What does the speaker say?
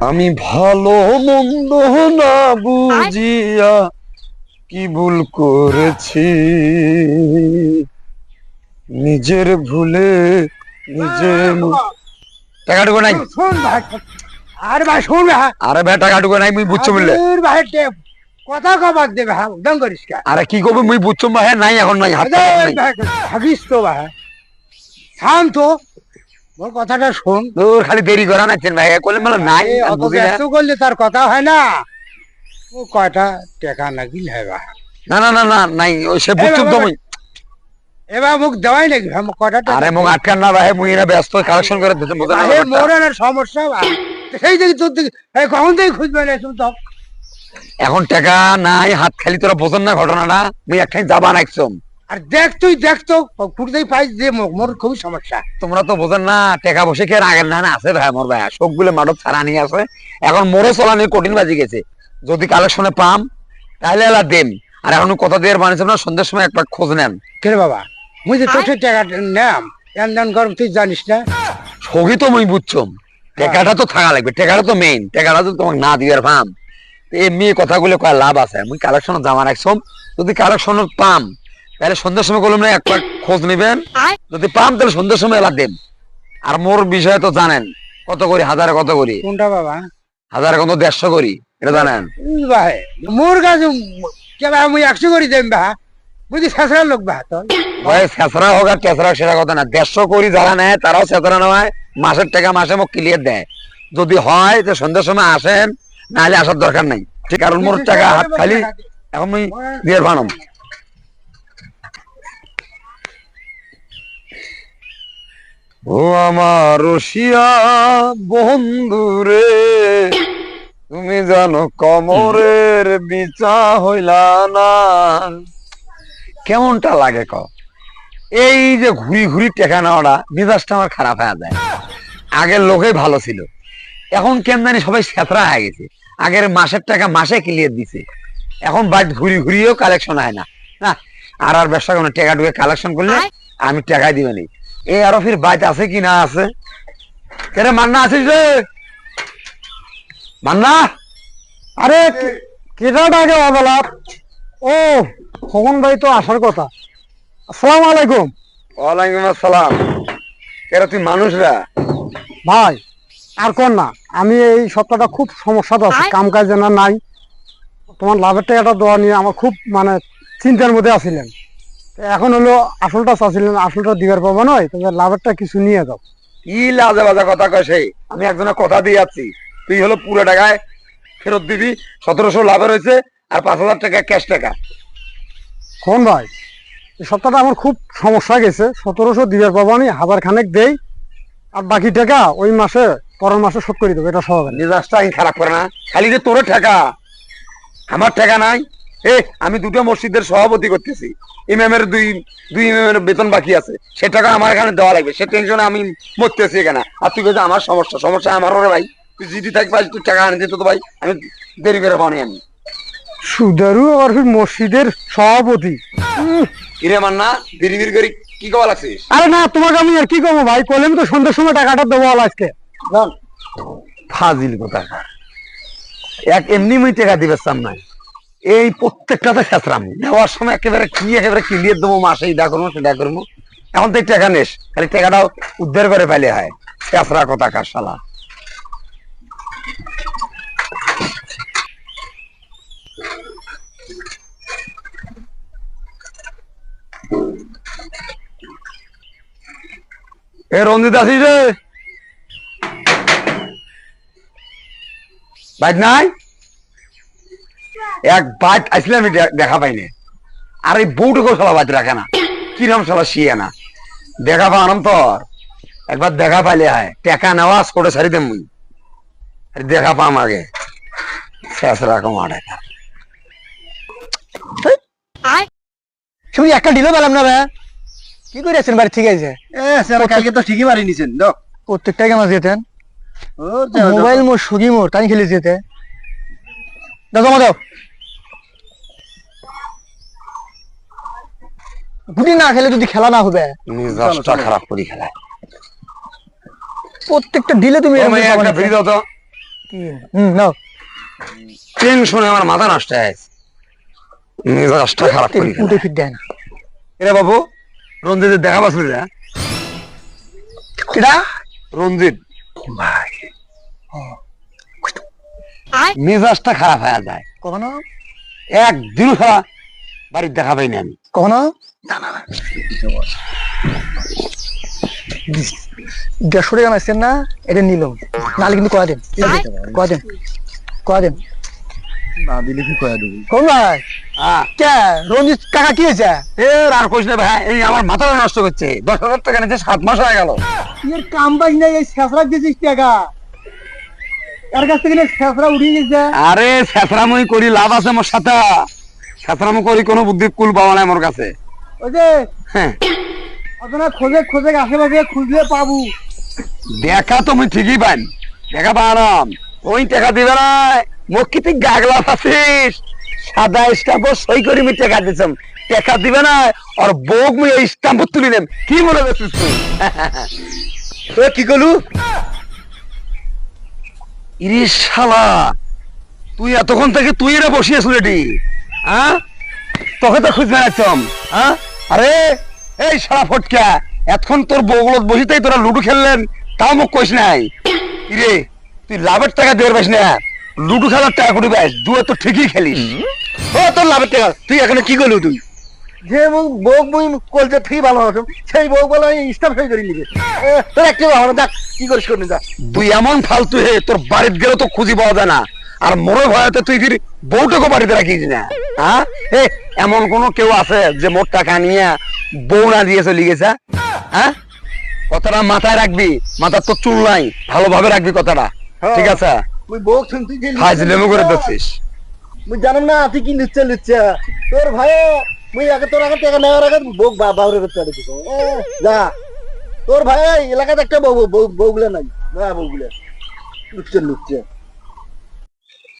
আমি ভালো মন্দ না বুঝিয়া কি ভুল করেছি, নিজের ভুলে নিজে টাকাটুকু নাই। শোন ভাই, আরে ভাই শোন ভাই, আরে ভাই টাকাটুকু নাই মুই বুঝছো বললে। ভাই কথা কবার দে ভাই, উদম করিস কা? আরে কি করবো মুই বুঝছো ভাই, নাই এখন নাই, হাত নাই। ভাবিস তো ভাই, থাম তো, মোর কথাটা শোন। তোর খালি দেরি করা নাচ্ছেন ভাই, করলে মানে নাই অত ব্যস্ত করলে তার কথা হয় না। ও কয়টা টাকা নাকি লাই ভাই? না না না না নাই, ওই সে বুঝছো তো মুই। এবার মুখ দেওয়াই নাকি ভাই, কয়টা টাকা? আরে মুখ আটকান না ভাই, মুই এরা ব্যস্ত কালেকশন করে দিতে বোঝা না ভাই মোর না সমস্যা ভাই, সেই দিকে তোর দিকে কখন থেকে খুঁজবে না তুমি তো। এখন টাকা নাই, হাত খালি, তোরা বোঝেন না ঘটনাটা। মুই একখানি যাবা নাকছম। আর দেখ তুই দেখ তো, ফুটতেই পাইস যে মোর খুবই সমস্যা। তোমরা তো বোঝেন না, টাকা বসে কে আগের না আছে ভাই, মোর ভাই সবগুলো মাদক ছাড়া নিয়ে আছে। এখন মোরও চলানি কঠিন বাজি গেছে, যদি কালেকশনে পাম তাহলে এলা দেন। আর এখন কথা দিয়ে বানিয়েছে না, সন্ধ্যের সময় একবার খোঁজ নেন। কে রে বাবা, মুই যে তোর টাকা নাম এন গরম তুই জানিস না? সবই তো মুই বুঝছম, টাকাটা তো থাকা লাগবে, টাকাটা তো মেইন। টাকাটা তো তোমাকে না দিবার পাম, এমনি কথাগুলো কয় লাভ আছে। মুই কালেকশনে জামা রাখছম, যদি কালেকশন পাম তাহলে সন্ধ্যার সময় করলাম না একবার খোঁজ নিবেন, যদি পাম তাহলে সন্ধ্যার সময় এলা দেন। আর মোর বিষয়ে তো জানেন কত করি, হাজারে কত করি, কোনটা বাবা? হাজারে কত 150 করি, এটা জানেন। ভাই মোর কাছে কে ভাই, মুই 100 করে দেম ভাই, বুঝি শেষরা লোক ভাই তোর। ভাই ছেঁচড়া হোক আর টেঁচড়া সেটা কথা না, 150 করি যারা নেয় তারাও ছেঁচড়া নেওয়ায়, মাসের টাকা মাসে মোক ক্লিয়ার দেয়। যদি হয় যে সন্ধ্যার সময় আসেন, নাহলে আসার দরকার নাই। ঠিক, কারণ মোর টাকা হাত খালি, এখন মুই দিয়ে বানাম। ও আমার রসিয়া বন্ধুরে, তুমি জানো কমরের বিচা হইলা না। কেমনটা লাগে ক? এই যে ঘুরি ঘুরি টেকা নেওয়াটা, মেজাজটা আমার খারাপ হয়ে যায়। আগের লোকেই ভালো ছিল, এখন কেন জানি সবাই ছেঁচড়া হয়ে গেছে। আগের মাসের টাকা মাসে ক্লিয়ার দিছে, এখন বাইক ঘুরি ঘুরিও কালেকশন হয় না। না, আর ব্যবসা কোনো টাকা ঢুকে কালেকশন করলে আমি টাকাই দিবে নি। এই আরো ফির বাইক আছে কি না আছে? কেরে মান্না আছিস রে? মান্না, আরে কেটাটা আগে অবলা। ও খগন ভাই তো আসার কথা। আসসালামু আলাইকুম। ওয়ালাইকুম আসসালাম। কেরে তুই মানুষরা? ভাই আর কোন না, আমি এই সপ্তাহটা খুব সমস্যাতে আছি, কাম কাজ জানা নাই। তোমার লাভের টাকাটা দেওয়া নিয়ে আমার খুব মানে চিন্তার মধ্যে আছিলেন। এখন হলো আসলটা চাচ্ছিলেন, আসলটা দিবার পাবো নয়, তবে লাভেরটা কিছু নিয়ে যাও। কি লাজে বাজা কথা কয় সেই? আমি একজনের কথা দিয়ে যাচ্ছি, তুই হলো পুরো টাকায় ফেরত দিবি। 1700 লাভের হয়েছে, আর 5000 টাকা ক্যাশ টাকা। কোন ভাই এই সপ্তাহটা আমার খুব সমস্যা গেছে, 1700 দিবার পাবো, আমি 1000 খানেক দেই, আর বাকি টাকা ওই মাসে পরের মাসে শোধ করে দেবো, এটা সহজ। মেজাজটা খারাপ করে না খালি যে তোর টাকা, আমার টাকা নাই। আমি দুটো মসজিদের সভাপতি করতেছি, ইমামের দুই দুই ইমামের বেতন বাকি আছে, সে টাকা আমার এখানে দেওয়া লাগবে, সে টেনশনে আমি মরতেছি এখানে। আর তুই বলছিস আমার সমস্যা, সমস্যা আমার ওরে ভাই। তুই জিডি থাকি পাই, তুই টাকা আনে দিত তো ভাই, আমি দেরি করে পানি আমি। সুদারু আর মসজিদের সভাপতি। কিরে মান্না, বিড়ি বিড়ি করে কি কওয়া লাগছিস? আরে না, তোমাকে আমি আর কি করবো ভাই, কইলাম তো সন্ধ্যার সময় টাকাটা দেবো আজকে। ফাজিল কথা, এক এমনি মুই টাকা দিবে চাম নাই, এই প্রত্যেকটাতে খেসরাম নেওয়ার সময় একেবারে ক্লিয়ার দেবো, মাসে এটা করবো সেটা করবো। এখন তো টাকা নেস, খালি টাকাটাও উদ্ধার করে পাইলে হয়। খেসরা কথা কার শালা। এ রঞ্জিত আছিস রে? বাইক নাই? এক বাইক আসলে আমি দেখা পাইনি। আর এই বউটুকু সলা বাইক রাখে না, কিরম সলা শিয়ে না দেখা পাওয়াম তোর। একবার দেখা পাইলে হয়, টাকা নেওয়া ছোট ছাড়ি দেম মুই, দেখা পাম আগে। শেষ রকম আড়াকা শুধু একটা ডিলও পেলাম না ভাই, কি করে আছেন বাড়ি? ঠিক আছে, কালকে তো ঠিকই মারি নিছেন। প্রত্যেকটাকে মাছ যেতেন মোবাইল মোর সুগি মোর তাই খেলে যেতে জমা দাও। গুটি না খেলে যদি খেলা না হবে, মেজাজটা খারাপ করি খেলায়। প্রত্যেকটা দিলে তুমি একটা ফ্রি দাও তো। নাও টেনশনে আমার মাথা নষ্ট হয়ে গেছে, মেজাজটা খারাপ করে দিল। উঠে ফিট দেয় না। এরা বাবু রঞ্জিতের দেখা পাচ্ছিল না? এটা রঞ্জিত ভাই, মেজাজটা খারাপ হয়ে যায়, কখনো একদিনও সারা বাড়ির দেখা পাইনি আমি। কখনো দেড়শো টাকা নাইছেন না, এটা নিলাম, নাহলে কিন্তু কয়া দেন, কয়া দেন, কয়া দেন। না দিলে কি কয়া দেবো? কোন ভাই হ্যাঁ, কে রঞ্জিত কাকা কি হয়েছে? আর কইস না ভাই, এই আমার মাথাটা নষ্ট করছে। 10,000 টাকা নিচ্ছে, 7 মাস হয়ে গেল। এর কাম বাজ নাই, এই শেষরা দিয়েছিস টাকা, এর কাছ থেকে শেষরা উঠিয়ে গেছে। আরে ছেঁচড়ামই করি, লাভ আছে আমার সাথে? ছেঁচড়ামো করি, কোনো বুদ্ধি কুল পাওয়া নাই আমার কাছে। ওই যে হ্যাঁ, আপনারা খোঁজে খোঁজে আশেপাশে খুঁজলে পাবো। দেখা তুমি ঠিকই পান, দেখা পারাম। ওই টাকা দিবে না, মক্কিতে গাগলা আছিস, সাদা স্টাম্প সই করি আমি টাকা দিছাম, টাকা দিবে না। আর বউক মুই এই স্টাম্প তুলি নেম, কি মনে করছিস তুই? কি করলু? ইরে শালা, তুই এতক্ষণ থেকে তুই এরা বসিয়েছিল রেডি? হ্যাঁ, তোকে তো খুঁজে বেড়াচ্ছম। হ্যাঁ, আরে এই শালা ফটকা, এতক্ষণ তোর বউগুলো বসিতেই তোরা লুডু খেললেন, তাও মুখ কইস নাই। ইরে তুই লাভের টাকা দেওয়ার পাইস না, লুডু খেলার টাকা কুড়ি পাইস, দুয়ে তো ঠিকই খেলিস। ও তোর লাভের টাকা, তুই এখানে কি করলু? তুই যে বউ মুই কলতে ঠিক ভালো হতো, সেই বউ বলে স্টাফ হয়ে করে নিবে। তোর একটু ভালো দেখ কি করিস করে যা। তুই এমন ফালতু হে, তোর বাড়িতে গেলে তো খুঁজি পাওয়া যায় না, আর মোরে ভয়তে তুই ফির বউটাকে বাড়িতে রাখিস না। হ্যাঁ, এমন কোন কেউ আছে যে মোর টাকা নিয়ে বউ না দিয়ে চলে গেছে? হ্যাঁ, কথাটা মাথায় রাখবি, মাথার তো চুল নাই, ভালোভাবে রাখবি কথাটা, ঠিক আছে? মুই বউ শুনতে যে ফাজলেমো করে দিচ্ছিস। মুই জানাম না তুই কি লুচ্ছা লুচ্ছা। তোর ভাই মুই আগে তোর আগে টাকা নেওয়ার আগে বউ বাউরে করতে পারি। যা, তোর ভাই এলাকাতে একটা বউগুলা নাই, না বউগুলা লুচ্ছা লুচ্ছা।